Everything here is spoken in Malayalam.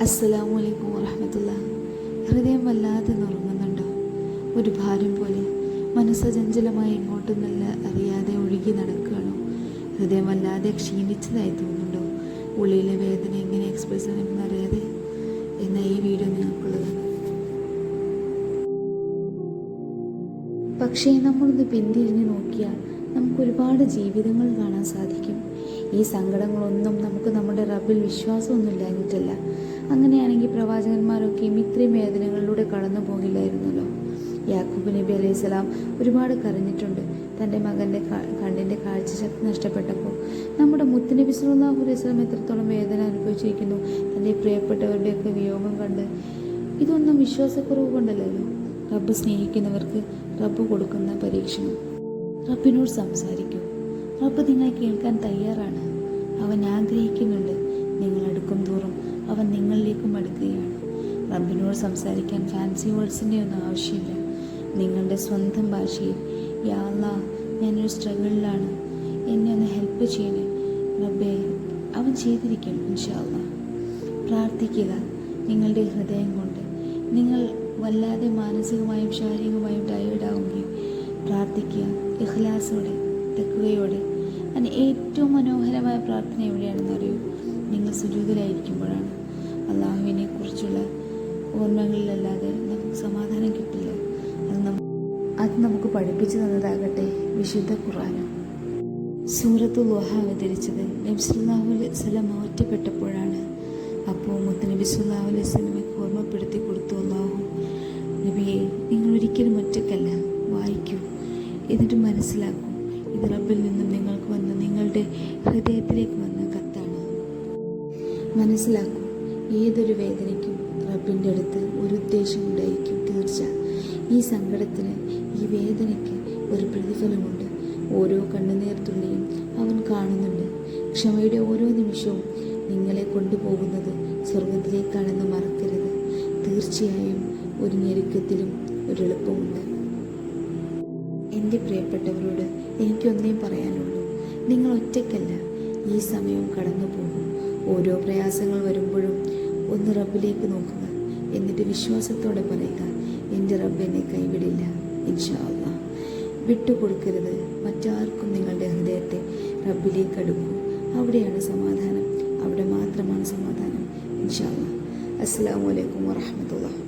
അസ്സലാമു അലൈക്കും വറഹ്മത്തുള്ളാഹി. ഹൃദയം വല്ലാതെ നുറുങ്ങുന്നുണ്ടോ? ഒരു ഭാരം പോലെ മനസ്സചഞ്ചലമായി എങ്ങോട്ടുമെന്നല്ല അറിയാതെ ഒഴുകി നടക്കുകയാണോ? ഹൃദയം വല്ലാതെ ക്ഷീണിച്ചതായി തോന്നുന്നുണ്ടോ? ഉള്ളിലെ വേദന എങ്ങനെ എക്സ്പ്രസ് ചെയ്യണമെന്ന് അറിയാതെ? എന്നാൽ ഈ വീഡിയോ നിങ്ങൾക്കുള്ളതാണ്. പക്ഷേ നമ്മളൊന്ന് പിന്തിരിഞ്ഞ് നോക്കിയാൽ നമുക്ക് ഒരുപാട് ജീവിതങ്ങൾ കാണാൻ സാധിക്കും. ഈ സങ്കടങ്ങളൊന്നും നമുക്ക് നമ്മുടെ റബ്ബിൽ വിശ്വാസമൊന്നും ഇല്ലാഞ്ഞിട്ടല്ല. അങ്ങനെയാണെങ്കിൽ പ്രവാചകന്മാരൊക്കെയും ഇത്രയും വേദനകളിലൂടെ കടന്നു പോകില്ലായിരുന്നല്ലോ. യാക്കൂബ് നബി അലൈഹിസ്സലാം ഒരുപാട് കരഞ്ഞിട്ടുണ്ട് തൻ്റെ മകൻ്റെ കണ്ണിൻ്റെ കാഴ്ചശക്തി നഷ്ടപ്പെട്ടപ്പോൾ. നമ്മുടെ മുത്തുനബി സല്ലല്ലാഹു അലൈഹി വസല്ലം എത്രത്തോളം വേദന അനുഭവിച്ചിരിക്കുന്നു തൻ്റെ പ്രിയപ്പെട്ടവരുടെയൊക്കെ വിയോഗം കണ്ട്. ഇതൊന്നും വിശ്വാസക്കുറവ് കൊണ്ടല്ലല്ലോ. റബ്ബ് സ്നേഹിക്കുന്നവർക്ക് റബ്ബ് കൊടുക്കുന്ന പരീക്ഷണം. റബ്ബിനോട് സംസാരിക്കൂ. റബ്ബ് നിങ്ങൾ കേൾക്കാൻ തയ്യാറാണ്. അവൻ ആഗ്രഹിക്കുന്നുണ്ട്. നിങ്ങൾ അടുക്കും തോറും അവൻ നിങ്ങളിലേക്കും അടുക്കുകയാണ്. റബ്ബിനോട് സംസാരിക്കാൻ ഫാൻസി വേർഡ്സിൻ്റെ ഒന്നും ആവശ്യമില്ല. നിങ്ങളുടെ സ്വന്തം ഭാഷയിൽ യാ അല്ലാഹ്, ഞാനൊരു സ്ട്രഗിളിലാണ്, എന്നെ ഒന്ന് ഹെൽപ്പ് ചെയ്യണേ റബ്ബേ. അവൻ ചെയ്തിരിക്കും ഇൻഷാ അല്ലാഹ്. പ്രാർത്ഥിക്കുക നിങ്ങളുടെ ഹൃദയം കൊണ്ട്. നിങ്ങൾ വല്ലാതെ മാനസികമായും ശാരീരികമായും ടയേർഡാവുകയും പ്രാർത്ഥിക്കുക ഇഖ്ലാസോടെ, തഖ്വയോടെ. അതിന് ഏറ്റവും മനോഹരമായ പ്രാർത്ഥന എവിടെയാണെന്ന് അറിയൂ? നിങ്ങൾ സുജൂദിലായിരിക്കുമ്പോഴാണ്. അള്ളാഹുവിനെ കുറിച്ചുള്ള ഓർമ്മകളിലല്ലാതെ നമുക്ക് സമാധാനം കിട്ടില്ല. അത് നമുക്ക് പഠിപ്പിച്ചു തന്നതാകട്ടെ വിശുദ്ധ ഖുർആനും. സൂറത്തുൽ ളുഹ അവതരിച്ചത് നബി സല്ലല്ലാഹു അലൈഹി വസല്ലം ഒറ്റപ്പെട്ടപ്പോഴാണ്. അപ്പോൾ മുത്തുനബി സല്ലല്ലാഹു അലൈഹി വസല്ലമയ്ക്ക് ഓർമ്മപ്പെടുത്തി കൊടുത്തു അല്ലാഹു, നബിയെ നിങ്ങൾ ഒരിക്കലും ഒറ്റക്കല്ല, വായിക്കൂ, എന്നിട്ട് മനസ്സിലാക്കൂ, ഇത് റബ്ബിൽ നിന്നും നിങ്ങൾക്ക് വന്ന നിങ്ങളുടെ ഹൃദയത്തിലേക്ക് വന്ന കത്താണ്. മനസ്സിലാക്കൂ, ഏതൊരു വേദനയ്ക്കും റബ്ബിൻ്റെ അടുത്ത് ഒരു ഉദ്ദേശം ഉണ്ടായിരിക്കും തീർച്ച. ഈ സങ്കടത്തിന്, ഈ വേദനയ്ക്ക് ഒരു പ്രതിഫലമുണ്ട്. ഓരോ കണ്ണുനീർത്തുള്ളിയും അവൻ കാണുന്നുണ്ട്. ക്ഷമയുടെ ഓരോ നിമിഷവും നിങ്ങളെ കൊണ്ടുപോകുന്നത് സ്വർഗത്തിലേക്കാണെന്ന് മറക്കരുത്. തീർച്ചയായും ഒരു ഞെരുക്കത്തിലും ഒരു എളുപ്പമുണ്ട്. എൻ്റെ പ്രിയപ്പെട്ടവരോട് എനിക്കൊന്നേ പറയാനുള്ളൂ, നിങ്ങൾ ഒറ്റയ്ക്കല്ല. ഈ സമയം കടന്നു പോകും. ഓരോ പ്രയാസങ്ങൾ വരുമ്പോഴും ഒന്ന് റബ്ബിലേക്ക് നോക്കുക. എന്നിട്ട് വിശ്വാസത്തോടെ പറയുക, എൻ്റെ റബ്ബ് എന്നെ കൈവിടില്ല ഇൻഷാ അല്ലാഹ്. വിട്ടുകൊടുക്കരുത് മറ്റാർക്കും. നിങ്ങളുടെ ഹൃദയത്തെ റബ്ബിലേക്ക് അടുക്കൂ. അവിടെയാണ് സമാധാനം. അവിടെ മാത്രമാണ് സമാധാനം ഇൻഷാ അല്ലാഹ്. അസ്സലാമു അലൈക്കും വറഹ്മത്തുള്ളാഹി.